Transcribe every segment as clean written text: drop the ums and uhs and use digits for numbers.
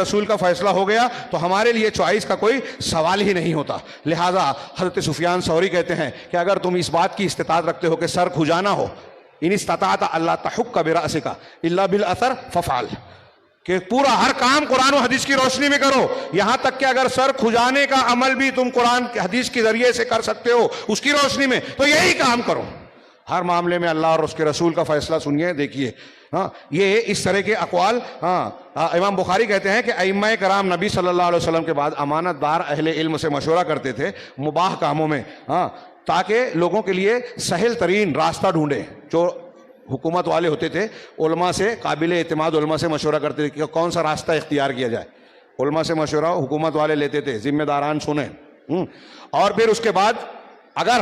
رسول کا فیصلہ ہو گیا تو ہمارے لیے چوائس کا کوئی سوال ہی نہیں ہوتا. لہٰذا حضرت سفیان ثوری کہتے ہیں کہ اگر تم اس بات کی استطاعت رکھتے ہو کہ سر کھجانا ہو، ان استطاعت اللہ تحک برأسک الا بالاثر ففعل، کہ پورا ہر کام قرآن و حدیث کی روشنی میں کرو، یہاں تک کہ اگر سر کھجانے کا عمل بھی تم قرآن حدیث کے ذریعے سے کر سکتے ہو اس کی روشنی میں، تو یہی کام کرو. ہر معاملے میں اللہ اور اس کے رسول کا فیصلہ سنیے، دیکھیے. ہاں یہ اس طرح کے اقوال. امام بخاری کہتے ہیں کہ ائمہ کرام نبی صلی اللہ علیہ وسلم کے بعد امانت دار اہل علم سے مشورہ کرتے تھے مباح کاموں میں، تاکہ لوگوں کے لیے سہل ترین راستہ ڈھونڈے. جو حکومت والے ہوتے تھے علماء سے، قابل اعتماد علماء سے مشورہ کرتے تھے کہ کون سا راستہ اختیار کیا جائے. علماء سے مشورہ حکومت والے لیتے تھے، ذمہ داران سنیں. اور پھر اس کے بعد اگر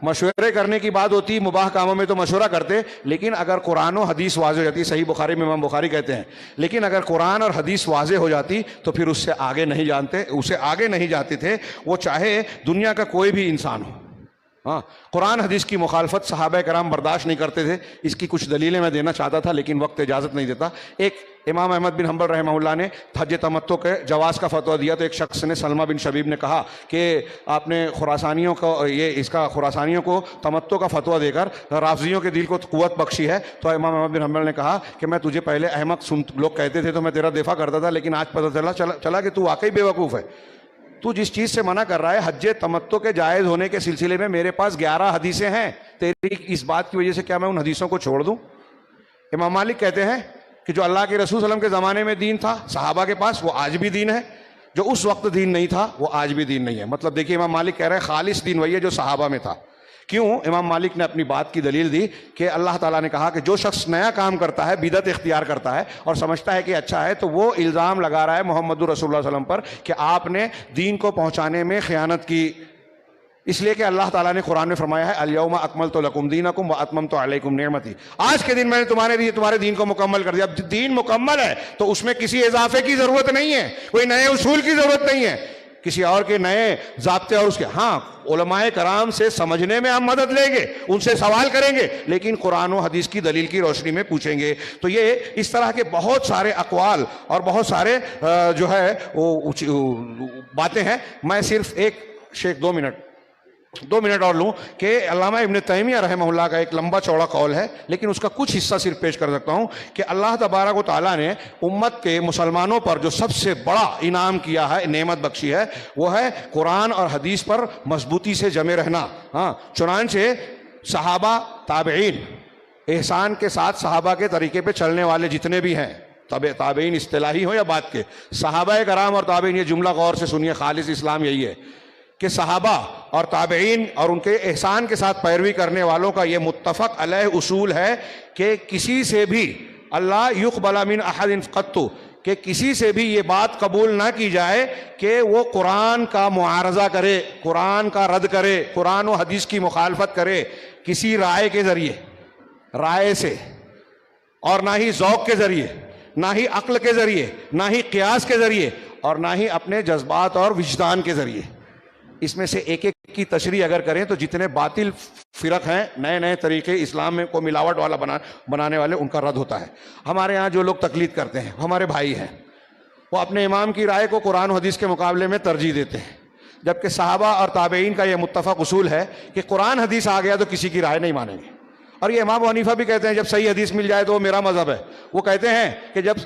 مشورے کرنے کی بات ہوتی مباح کاموں میں تو مشورہ کرتے، لیکن اگر قرآن و حدیث واضح ہو جاتی، صحیح بخاری میں امام بخاری کہتے ہیں، لیکن اگر قرآن اور حدیث واضح ہو جاتی تو پھر اسے آگے نہیں جاتے تھے، وہ چاہے دنیا کا کوئی بھی انسان ہو. قرآن حدیث کی مخالفت صحابہ کرام برداشت نہیں کرتے تھے. اس کی کچھ دلیلیں میں دینا چاہتا تھا لیکن وقت اجازت نہیں دیتا. ایک امام احمد بن حنبل رحمہ اللہ نے حج تمتع کے جواز کا فتویٰ دیا تو ایک شخص نے، سلمہ بن شبیب نے کہا کہ آپ نے خراسانیوں کو تمتع کا فتویٰ دے کر رافضیوں کے دل کو قوت بخشی ہے. تو امام احمد بن حنبل نے کہا کہ میں تجھے پہلے احمق لوگ کہتے تھے تو میں تیرا دفاع کرتا تھا، لیکن آج پتہ چلا کہ تو واقعی بے وقوف ہے. تو جس چیز سے منع کر رہا ہے حج تمتع کے جائز ہونے کے سلسلے میں میرے پاس 11 حدیثیں ہیں، تیری اس بات کی وجہ سے کیا میں ان حدیثوں کو چھوڑ دوں؟ امام مالک کہتے ہیں کہ جو اللہ کے رسول صلی اللہ علیہ وسلم کے زمانے میں دین تھا صحابہ کے پاس، وہ آج بھی دین ہے. جو اس وقت دین نہیں تھا وہ آج بھی دین نہیں ہے. مطلب دیکھیے امام مالک کہہ رہے ہیں خالص دین وہی ہے جو صحابہ میں تھا. کیوں؟ امام مالک نے اپنی بات کی دلیل دی کہ اللہ تعالیٰ نے کہا کہ جو شخص نیا کام کرتا ہے، بدعت اختیار کرتا ہے اور سمجھتا ہے کہ اچھا ہے، تو وہ الزام لگا رہا ہے محمد رسول اللہ صلی اللہ علیہ وسلم پر کہ آپ نے دین کو پہنچانے میں خیانت کی. اس لیے کہ اللہ تعالیٰ نے قرآن میں فرمایا ہے الیوم اکملت لکم دینکم واتممت علیکم نعمتی، آج کے دن میں نے تمہارے دین کو مکمل کر دیا. اب دین مکمل ہے تو اس میں کسی اضافے کی ضرورت نہیں ہے، کوئی نئے اصول کی ضرورت نہیں ہے، کسی اور کے نئے ضابطے اور اس کے. ہاں علماء کرام سے سمجھنے میں ہم مدد لیں گے، ان سے سوال کریں گے، لیکن قرآن و حدیث کی دلیل کی روشنی میں پوچھیں گے. تو یہ اس طرح کے بہت سارے اقوال اور بہت سارے جو ہے وہ باتیں ہیں. میں صرف دو منٹ اور لوں کہ علامہ ابن تیمیہ رحمہ اللہ کا ایک لمبا چوڑا قول ہے، لیکن اس کا کچھ حصہ صرف پیش کر سکتا ہوں کہ اللہ تبارک و تعالیٰ نے امت کے مسلمانوں پر جو سب سے بڑا انعام کیا ہے، نعمت بخشی ہے، وہ ہے قرآن اور حدیث پر مضبوطی سے جمے رہنا. چنانچہ صحابہ، تابعین، احسان کے ساتھ صحابہ کے طریقے پہ چلنے والے جتنے بھی ہیں، تابعین اصطلاحی ہو یا بات کے، صحابہ کرام اور تابعین، یہ جملہ غور سے سنیے، خالص اسلام یہی ہے کہ صحابہ اور تابعین اور ان کے احسان کے ساتھ پیروی کرنے والوں کا یہ متفق علیہ اصول ہے کہ کسی سے بھی اللہ یقبل من احد قط، کہ کسی سے بھی یہ بات قبول نہ کی جائے کہ وہ قرآن کا معارضہ کرے، قرآن کا رد کرے، قرآن و حدیث کی مخالفت کرے کسی رائے کے ذریعے، رائے سے، اور نہ ہی ذوق کے ذریعے، نہ ہی عقل کے ذریعے، نہ ہی قیاس کے ذریعے، اور نہ ہی اپنے جذبات اور وجدان کے ذریعے. اس میں سے ایک ایک کی تشریح اگر کریں تو جتنے باطل فرق ہیں، نئے نئے طریقے اسلام میں کو ملاوٹ والا بنانے والے، ان کا رد ہوتا ہے. ہمارے ہاں جو لوگ تقلید کرتے ہیں ہمارے بھائی ہیں، وہ اپنے امام کی رائے کو قرآن و حدیث کے مقابلے میں ترجیح دیتے ہیں، جبکہ صحابہ اور تابعین کا یہ متفق اصول ہے کہ قرآن حدیث آ گیا تو کسی کی رائے نہیں مانیں گے. اور یہ امام حنیفہ بھی کہتے ہیں جب صحیح حدیث مل جائے تو وہ میرا مذہب ہے. وہ کہتے ہیں کہ جب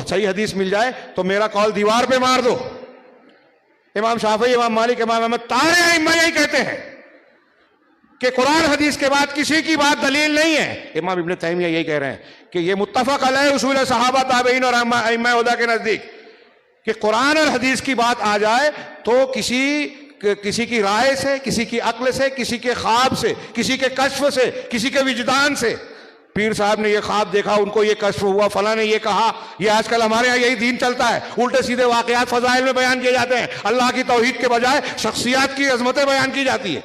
صحیح حدیث مل جائے تو میرا قول دیوار پہ مار دو. امام شافعی، امام مالک، امام احمد، سارے ائمہ یہی کہتے ہیں کہ قرآن حدیث کے بعد کسی کی بات دلیل نہیں ہے. امام ابن تیمیہ یہی کہہ رہے ہیں کہ یہ متفق علیہ اصول ہے صحابہ، تابعین اور ائمہ ہدیٰ کے نزدیک کہ قرآن اور حدیث کی بات آ جائے تو کسی کی رائے سے، کسی کی عقل سے، کسی کے خواب سے، کسی کے کشف سے، کسی کے وجدان سے، پیر صاحب نے یہ خواب دیکھا، ان کو یہ کشف ہوا، فلاں نے یہ کہا. یہ آج کل ہمارے یہاں یہی دین چلتا ہے، الٹے سیدھے واقعات فضائل میں بیان کیے جاتے ہیں، اللہ کی توحید کے بجائے شخصیات کی عظمتیں بیان کی جاتی ہے.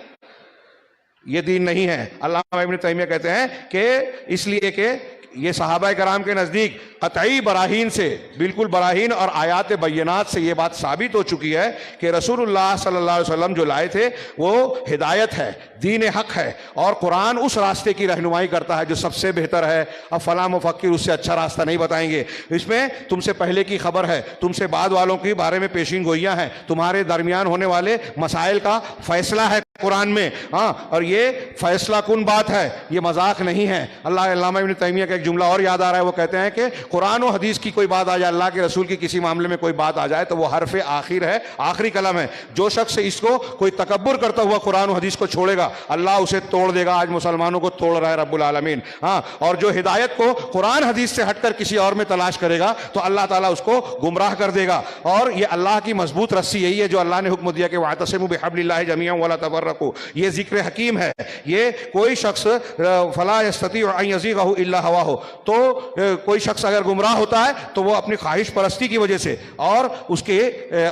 یہ دین نہیں ہے. علامہ ابن تیمیہ کہتے ہیں کہ اس لیے کہ یہ صحابہ کرام کے نزدیک قطعی براہین سے، بالکل براہین اور آیات بینات سے یہ بات ثابت ہو چکی ہے کہ رسول اللہ صلی اللہ علیہ وسلم جو لائے تھے وہ ہدایت ہے، دین حق ہے، اور قرآن اس راستے کی رہنمائی کرتا ہے جو سب سے بہتر ہے۔ اب فلاں مفکر اس سے اچھا راستہ نہیں بتائیں گے، اس میں تم سے پہلے کی خبر ہے، تم سے بعد والوں کے بارے میں پیشین گوئیاں ہیں، تمہارے درمیان ہونے والے مسائل کا فیصلہ ہے قرآن میں، ہاں، اور یہ فیصلہ کن بات ہے، یہ مذاق نہیں ہے۔ علامہ ابن تیمیہ کا ایک جملہ اور یاد آ رہا ہے، وہ کہتے ہیں کہ قرآن و حدیث کی کوئی بات آ جائے، اللہ کے رسول کی کسی معاملے میں کوئی بات آ جائے تو وہ حرف آخر ہے، آخری کلم ہے۔ جو شخص اس کو کوئی تکبر کرتا ہوا قرآن و حدیث کو چھوڑے گا، اللہ اسے توڑ دے گا۔ آج مسلمانوں کو توڑ رہا ہے رب العالمین، ہاں، اور جو ہدایت کو قرآن حدیث سے ہٹ کر کسی اور میں تلاش کرے گا تو اللہ تعالیٰ اس کو گمراہ کر دے گا۔ اور یہ اللہ کی مضبوط رسی یہی ہے جو اللہ نے حکم دیا کہ وَاعْتَصِمُوا بِحَبْلِ اللَّهِ جَمِيعًا وَلَا تَفَرَّقُوا، یہ ذکر حکیم ہے۔ یہ کوئی شخص فَلَا يَسْتَطِيعُ أَن يَزِيغَهُ إِلَّا هَوَاهُ، تو کوئی شخص اگر گمراہ ہوتا ہے تو وہ اپنی خواہش پرستی کی وجہ سے، اور اس کے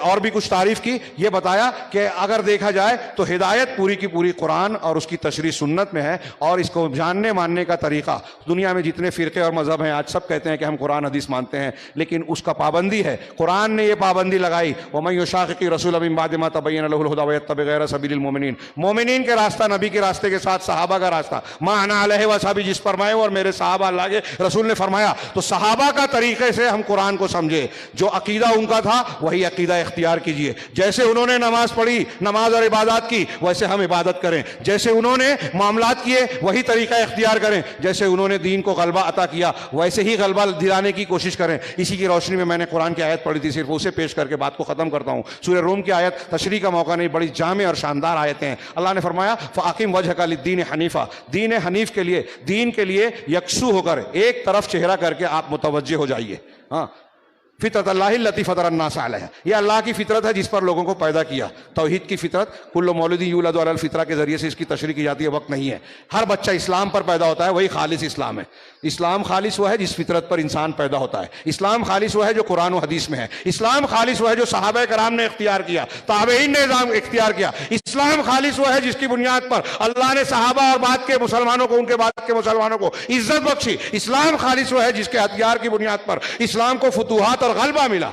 اور بھی کچھ تعریف کی، یہ بتایا کہ اگر دیکھا جائے تو ہدایت پوری کی پوری قرآن اور اس کی تشریح سنت میں ہے، اور اس کو جاننے ماننے کا طریقہ دنیا میں جتنے فرقے اور مذہب ہیں آج سب کہتے ہیں کہ ہم قرآن حدیث مانتے ہیں، لیکن اس کا پابندی ہے۔ قرآن نے یہ پابندی لگائی، وَمَن يُشَاقِقِ الرَّسُولَ مِن بَعْدِ مَا تَبَيَّنَ لَهُ الْهُدَىٰ وَيَتَّبِعْ غَيْرَ سَبِيلِ الْمُؤْمِنِينَ، مومنین کے راستہ، نبی کے راستے کے ساتھ صحابہ کا راستہ، مَا أَنَا عَلَيْهِ وَأَصْحَابِي، جس پر میں اور میرے صحابہ اللہ کے رسول نے فرمایا، تو صحابہ کا طریقے سے ہم قرآن کو سمجھے، جو عقیدہ ان کا تھا وہی عقیدہ اختیار کیجئے۔ جیسے انہوں نے نماز پڑھی، نماز اور عبادات کی، ویسے ہم عبادت کریں۔ جیسے انہوں نے معاملات کیے وہی طریقہ اختیار کریں۔ جیسے انہوں نے دین کو غلبہ عطا کیا ویسے ہی غلبہ دلانے کی کوشش کریں۔ اسی کی روشنی میں نے قرآن کی آیت پڑھی تھی، صرف اسے پیش کر کے بات کو ختم کرتا ہوں۔ سورہ روم کی آیت تشریح کا موقع نہیں، بڑی جامع اور شاندار آیتیں ہیں۔ اللہ نے فرمایا فَأَقِمْ وَجْهَكَ لِلدِّينِ حَنِيفًا، دین حنیف کے لیے، دین کے لیے یکسو ہو کر ایک طرف چہرہ کر کے آپ متوجہ ہو جائیے۔ ہاں، فطرت اللہ التی فطر الناس علیہا، یہ اللہ کی فطرت ہے جس پر لوگوں کو پیدا کیا۔ توحید کی فطرت، کل مولود یولد علی الفطرہ کے ذریعے سے اس کی تشریح کی جاتی ہے، وقت نہیں ہے۔ ہر بچہ اسلام پر پیدا ہوتا ہے، وہی خالص اسلام ہے۔ اسلام خالص وہ ہے جس فطرت پر انسان پیدا ہوتا ہے۔ اسلام خالص وہ ہے جو قرآن و حدیث میں ہے۔ اسلام خالص وہ ہے جو صحابہ کرام نے اختیار کیا، تابعین نے نظام اختیار کیا۔ اسلام خالص وہ ہے جس کی بنیاد پر اللہ نے صحابہ اور بعد کے مسلمانوں کو، ان کے بعد کے مسلمانوں کو عزت بخشی۔ اسلام خالص وہ ہے جس کے ہتھیار کی بنیاد پر اسلام کو فتوحات اور غلبہ ملا۔